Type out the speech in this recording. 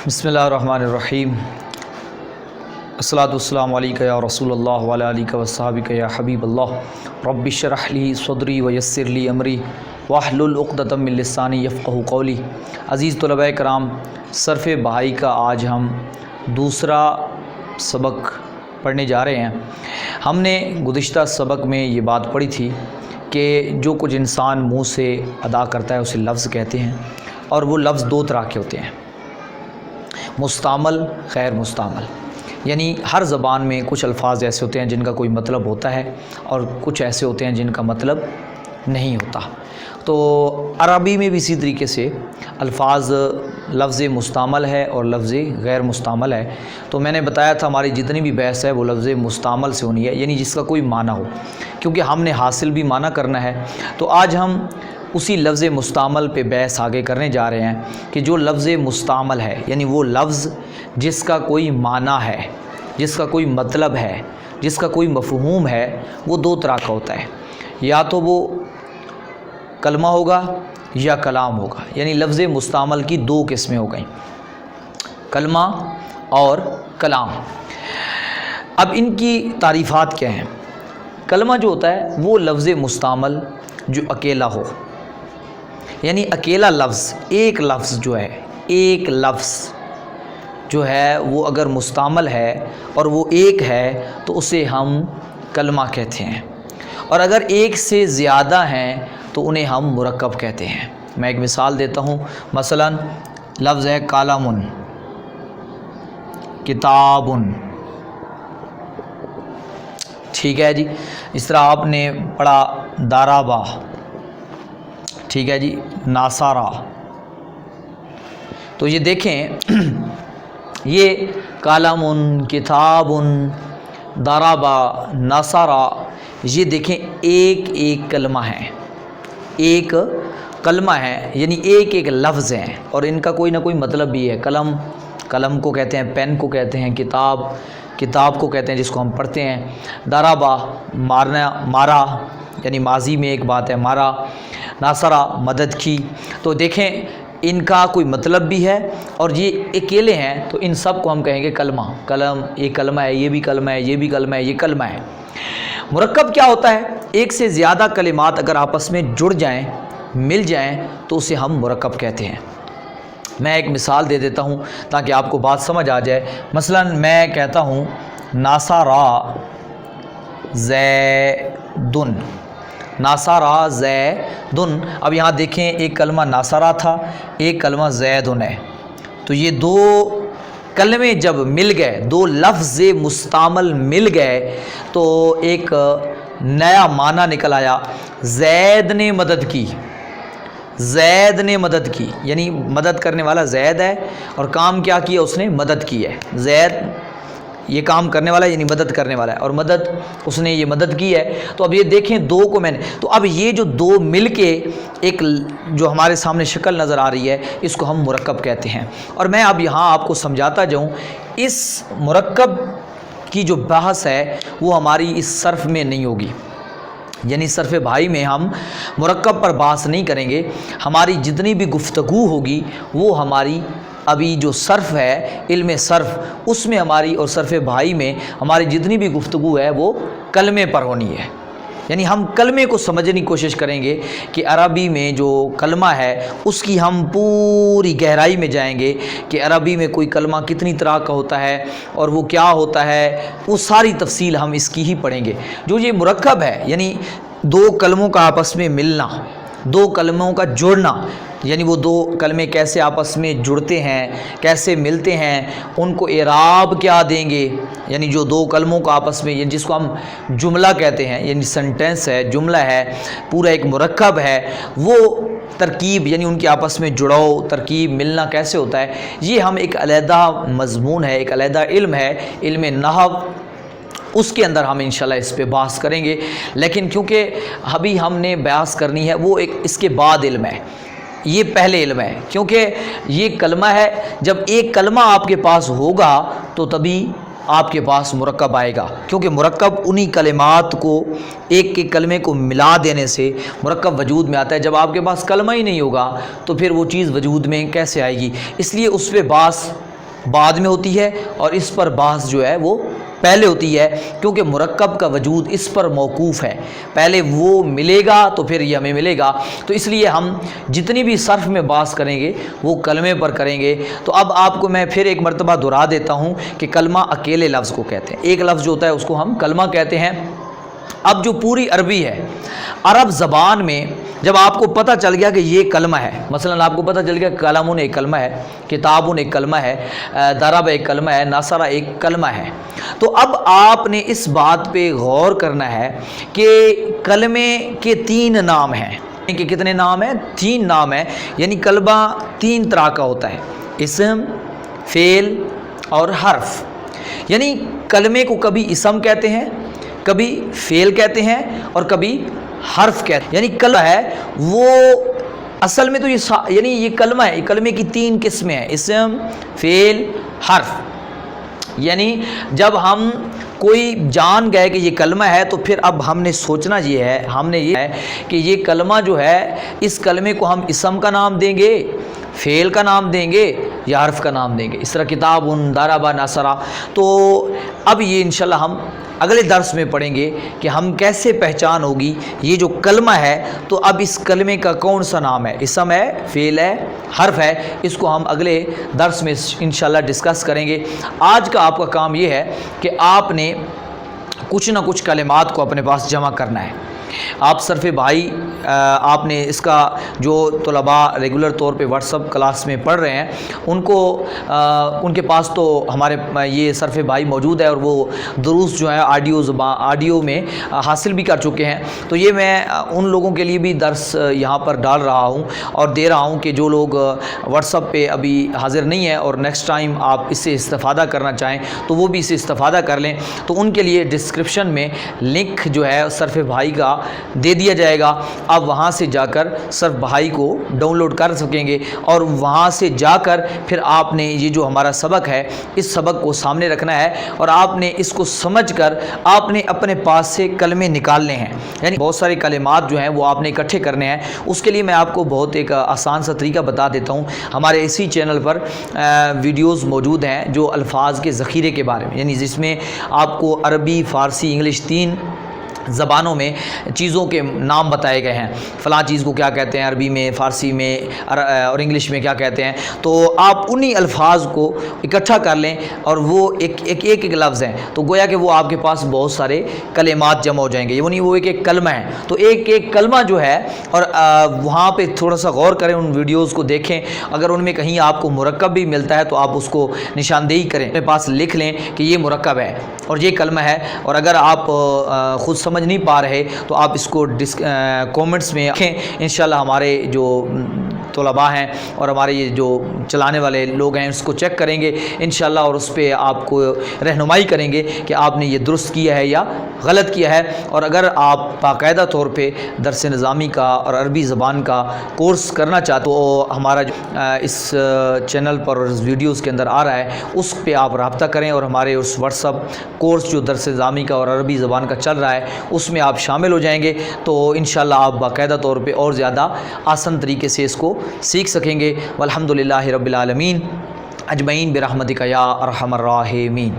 بسم اللہ الرحمن الرحیم الصلاۃ والسلام علیکہ یا رسول اللہ وعلی آلہ وصحبہ یا حبیب اللہ رب اشرح لی صدری ویسر لی امری واحلل عقدۃ من لسانی یفقہوا قولی۔ عزیز طلباء کرام، صرف بہائی کا آج ہم دوسرا سبق پڑھنے جا رہے ہیں۔ ہم نے گزشتہ سبق میں یہ بات پڑھی تھی کہ جو کچھ انسان منہ سے ادا کرتا ہے اسے لفظ کہتے ہیں، اور وہ لفظ دو طرح کے ہوتے ہیں، مستعمل، غیر مستعمل۔ یعنی ہر زبان میں کچھ الفاظ ایسے ہوتے ہیں جن کا کوئی مطلب ہوتا ہے، اور کچھ ایسے ہوتے ہیں جن کا مطلب نہیں ہوتا۔ تو عربی میں بھی اسی طریقے سے الفاظ لفظ مستعمل ہے اور لفظ غیر مستعمل ہے۔ تو میں نے بتایا تھا ہماری جتنی بھی بحث ہے وہ لفظ مستعمل سے ہونی ہے، یعنی جس کا کوئی معنی ہو، کیونکہ ہم نے حاصل بھی معنی کرنا ہے۔ تو آج ہم اسی لفظ مستعمل پہ بحث آگے کرنے جا رہے ہیں کہ جو لفظ مستعمل ہے، یعنی وہ لفظ جس کا کوئی معنی ہے، جس کا کوئی مطلب ہے، جس کا کوئی مفہوم ہے، وہ دو طرح کا ہوتا ہے۔ یا تو وہ کلمہ ہوگا یا کلام ہوگا، یعنی لفظ مستعمل کی دو قسمیں ہو گئیں، کلمہ اور کلام۔ اب ان کی تعریفات کیا ہیں؟ کلمہ جو ہوتا ہے وہ لفظ مستعمل جو اکیلا ہو، یعنی اکیلا لفظ، ایک لفظ جو ہے، ایک لفظ جو ہے وہ اگر مستعمل ہے اور وہ ایک ہے تو اسے ہم کلمہ کہتے ہیں، اور اگر ایک سے زیادہ ہیں تو انہیں ہم مرکب کہتے ہیں۔ میں ایک مثال دیتا ہوں، مثلا لفظ ہے قلم، کتاب، ٹھیک ہے جی۔ اس طرح آپ نے پڑھا دارابا، ٹھیک ہے جی، ناصارہ۔ تو یہ دیکھیں، یہ قلم، کتاب، دارابا، ناصارہ، یہ دیکھیں ایک ایک کلمہ ہے، ایک کلمہ ہے، یعنی ایک ایک لفظ ہیں، اور ان کا کوئی نہ کوئی مطلب بھی ہے۔ قلم، قلم کو کہتے ہیں، پین کو کہتے ہیں، کتاب، کتاب کو کہتے ہیں جس کو ہم پڑھتے ہیں، دارابا، مارنا، مارا، یعنی ماضی میں ایک بات ہے، مارا، ناصرہ، مدد کی۔ تو دیکھیں ان کا کوئی مطلب بھی ہے، اور یہ اکیلے ہیں تو ان سب کو ہم کہیں گے کلمہ۔ قلم ایک کلمہ ہے، یہ بھی کلمہ ہے، یہ بھی کلمہ ہے، یہ کلمہ ہے۔ مرکب کیا ہوتا ہے؟ ایک سے زیادہ کلمات اگر آپس میں جڑ جائیں، مل جائیں، تو اسے ہم مرکب کہتے ہیں۔ میں ایک مثال دے دیتا ہوں تاکہ آپ کو بات سمجھ آ جائے۔ مثلا میں کہتا ہوں ناصارہ زیدن، ناصارہ زیدن۔ اب یہاں دیکھیں ایک کلمہ ناصارہ تھا، ایک کلمہ زیدن ہے، تو یہ دو کلمے جب مل گئے، دو لفظ مستعمل مل گئے، تو ایک نیا معنی نکل آیا۔ زید نے مدد کی، زید نے مدد کی، یعنی مدد کرنے والا زید ہے، اور کام کیا کیا اس نے؟ مدد کی ہے۔ زید یہ کام کرنے والا ہے، یعنی مدد کرنے والا ہے، اور مدد اس نے یہ مدد کی ہے۔ تو اب یہ دیکھیں دو کو میں نے، تو اب یہ جو دو مل کے ایک جو ہمارے سامنے شکل نظر آ رہی ہے، اس کو ہم مرکب کہتے ہیں۔ اور میں اب یہاں آپ کو سمجھاتا جاؤں، اس مرکب کی جو بحث ہے وہ ہماری اس صرف میں نہیں ہوگی، یعنی صرف بھائی میں ہم مرکب پر بحث نہیں کریں گے۔ ہماری جتنی بھی گفتگو ہوگی وہ ہماری ابھی جو صرف ہے، علم صرف، اس میں ہماری، اور صرف بھائی میں ہماری جتنی بھی گفتگو ہے وہ کلمے پر ہونی ہے، یعنی ہم کلمے کو سمجھنے کی کوشش کریں گے کہ عربی میں جو کلمہ ہے اس کی ہم پوری گہرائی میں جائیں گے کہ عربی میں کوئی کلمہ کتنی طرح کا ہوتا ہے اور وہ کیا ہوتا ہے، وہ ساری تفصیل ہم اس کی ہی پڑھیں گے۔ جو یہ مرکب ہے، یعنی دو کلموں کا آپس میں ملنا، دو کلموں کا جوڑنا، یعنی وہ دو کلمے کیسے آپس میں جڑتے ہیں، کیسے ملتے ہیں، ان کو اعراب کیا دیں گے، یعنی جو دو کلموں کا آپس میں، یعنی جس کو ہم جملہ کہتے ہیں، یعنی سنٹینس ہے، جملہ ہے، پورا ایک مرکب ہے، وہ ترکیب، یعنی ان کے آپس میں جڑاؤ، ترکیب، ملنا کیسے ہوتا ہے، یہ ہم ایک علیحدہ مضمون ہے، ایک علیحدہ علم ہے، علم نحو، اس کے اندر ہم انشاءاللہ اس پہ بحث کریں گے۔ لیکن کیونکہ ابھی ہم نے بحث کرنی ہے وہ ایک اس کے بعد علم ہے، یہ پہلے علم ہے، کیونکہ یہ کلمہ ہے۔ جب ایک کلمہ آپ کے پاس ہوگا تو تبھی آپ کے پاس مرکب آئے گا، کیونکہ مرکب انہی کلمات کو، ایک ایک کلمے کو ملا دینے سے مرکب وجود میں آتا ہے۔ جب آپ کے پاس کلمہ ہی نہیں ہوگا تو پھر وہ چیز وجود میں کیسے آئے گی؟ اس لیے اس پہ بحث بعد میں ہوتی ہے اور اس پر بحث جو ہے وہ پہلے ہوتی ہے، کیونکہ مرکب کا وجود اس پر موقوف ہے، پہلے وہ ملے گا تو پھر یہ ہمیں ملے گا، تو اس لیے ہم جتنی بھی صرف میں بحث کریں گے وہ کلمے پر کریں گے۔ تو اب آپ کو میں پھر ایک مرتبہ دہرا دیتا ہوں کہ کلمہ اکیلے لفظ کو کہتے ہیں، ایک لفظ جو ہوتا ہے اس کو ہم کلمہ کہتے ہیں۔ اب جو پوری عربی ہے، عرب زبان میں جب آپ کو پتہ چل گیا کہ یہ کلمہ ہے، مثلا آپ کو پتہ چل گیا کہ کلامون ایک کلمہ ہے، کتابون ایک کلمہ ہے، ضرب ایک کلمہ ہے، نصر ایک کلمہ ہے، تو اب آپ نے اس بات پہ غور کرنا ہے کہ کلمے کے 3 نام ہیں، کہ کتنے نام ہیں؟ 3 نام ہیں، یعنی کلمہ 3 طرح کا ہوتا ہے، اسم، فعل اور حرف۔ یعنی کلمے کو کبھی اسم کہتے ہیں، کبھی فعل کہتے ہیں اور کبھی حرف کہتے ہیں۔ یعنی کلمہ ہے وہ اصل میں تو یعنی یہ کلمہ ہے، یہ کلمے کی 3 قسمیں ہیں، اسم، فعل، حرف۔ یعنی جب ہم کوئی جان گئے کہ یہ کلمہ ہے تو پھر اب ہم نے سوچنا یہ ہے کہ یہ کلمہ جو ہے، اس کلمے کو ہم اسم کا نام دیں گے، فعل کا نام دیں گے یا حرف کا نام دیں گے، اس طرح کتاب، ضرب، نصر۔ تو اب یہ انشاءاللہ ہم اگلے درس میں پڑھیں گے کہ ہم کیسے پہچان ہوگی یہ جو کلمہ ہے، تو اب اس کلمے کا کون سا نام ہے، اسم ہے، فعل ہے، حرف ہے، اس کو ہم اگلے درس میں انشاءاللہ ڈسکس کریں گے۔ آج کا آپ کا کام یہ ہے کہ آپ نے کچھ نہ کچھ کلمات کو اپنے پاس جمع کرنا ہے۔ آپ صرف بھائی آپ نے اس کا جو طلباء ریگولر طور پہ واٹس اپ کلاس میں پڑھ رہے ہیں ان کے پاس تو ہمارے یہ صرف بھائی موجود ہے اور وہ دروس جو ہیں آڈیو میں حاصل بھی کر چکے ہیں، تو یہ میں ان لوگوں کے لیے بھی درس یہاں پر ڈال رہا ہوں اور دے رہا ہوں کہ جو لوگ واٹس اپ پہ ابھی حاضر نہیں ہیں اور نیکسٹ ٹائم آپ اس سے استفادہ کرنا چاہیں تو وہ بھی اس سے استفادہ کر لیں، تو ان کے لیے ڈسکرپشن میں لنک جو ہے صرف بھائی کا دے دیا جائے گا، آپ وہاں سے جا کر صرف بھائی کو ڈاؤن لوڈ کر سکیں گے، اور وہاں سے جا کر پھر آپ نے یہ جو ہمارا سبق ہے اس سبق کو سامنے رکھنا ہے اور آپ نے اس کو سمجھ کر آپ نے اپنے پاس سے کلمے نکالنے ہیں، یعنی بہت سارے کلمات جو ہیں وہ آپ نے اکٹھے کرنے ہیں۔ اس کے لیے میں آپ کو بہت ایک آسان سا طریقہ بتا دیتا ہوں، ہمارے اسی چینل پر ویڈیوز موجود ہیں جو الفاظ کے ذخیرے کے بارے میں، یعنی جس میں آپ کو عربی، فارسی، انگلش 3 زبانوں میں چیزوں کے نام بتائے گئے ہیں، فلاں چیز کو کیا کہتے ہیں عربی میں، فارسی میں اور انگلش میں کیا کہتے ہیں، تو آپ انہی الفاظ کو اکٹھا کر لیں اور وہ ایک لفظ ہیں، تو گویا کہ وہ آپ کے پاس بہت سارے کلمات جمع ہو جائیں گے، یعنی وہ ایک کلمہ ہے، تو ایک کلمہ جو ہے، اور وہاں پہ تھوڑا سا غور کریں، ان ویڈیوز کو دیکھیں، اگر ان میں کہیں آپ کو مرکب بھی ملتا ہے تو آپ اس کو نشاندہی کریں، اپنے پاس لکھ لیں کہ یہ مرکب ہے اور یہ کلمہ ہے، اور اگر آپ خود سمجھ نہیں پا رہے تو آپ اس کو کومنٹس میں لکھیں، انشاءاللہ ہمارے جو طلباء ہیں اور ہمارے یہ جو چلانے والے لوگ ہیں اس کو چیک کریں گے انشاءاللہ، اور اس پہ آپ کو رہنمائی کریں گے کہ آپ نے یہ درست کیا ہے یا غلط کیا ہے۔ اور اگر آپ باقاعدہ طور پہ درس نظامی کا اور عربی زبان کا کورس کرنا چاہتے تو ہمارا جو اس چینل پر اور اس ویڈیوز کے اندر آ رہا ہے اس پہ آپ رابطہ کریں، اور ہمارے اس واٹس اپ کورس جو درس نظامی کا اور عربی زبان کا چل رہا ہے اس میں آپ شامل ہو جائیں گے، تو انشاءاللہ آپ باقاعدہ طور پہ اور زیادہ آسان طریقے سے اس کو سیکھ سکیں گے۔ والحمدللہ رب العالمین اجمعین برحمتک یا ارحم الراحمین۔